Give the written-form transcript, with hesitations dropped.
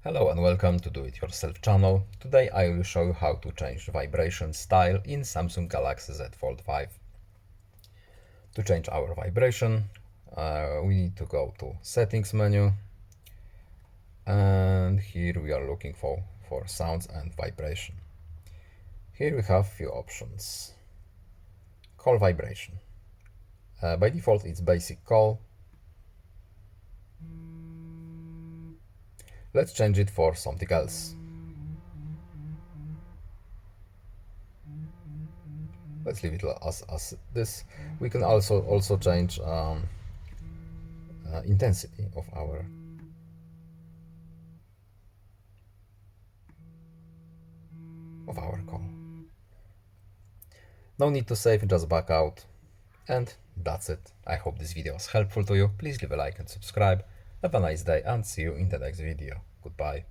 Hello and welcome to Do It Yourself channel. Today I will show you how to change vibration style in Samsung Galaxy Z Fold5. To change our vibration, we need to go to Settings menu, and here we are looking for sounds and vibration. Here we have few options. Call vibration. By default it's basic call. Let's change it for something else. Let's leave it as this. We can also change intensity of our call. No need to save, just back out, and that's it. I hope this video was helpful to you. Please leave a like and subscribe. Have a nice day and see you in the next video. Goodbye.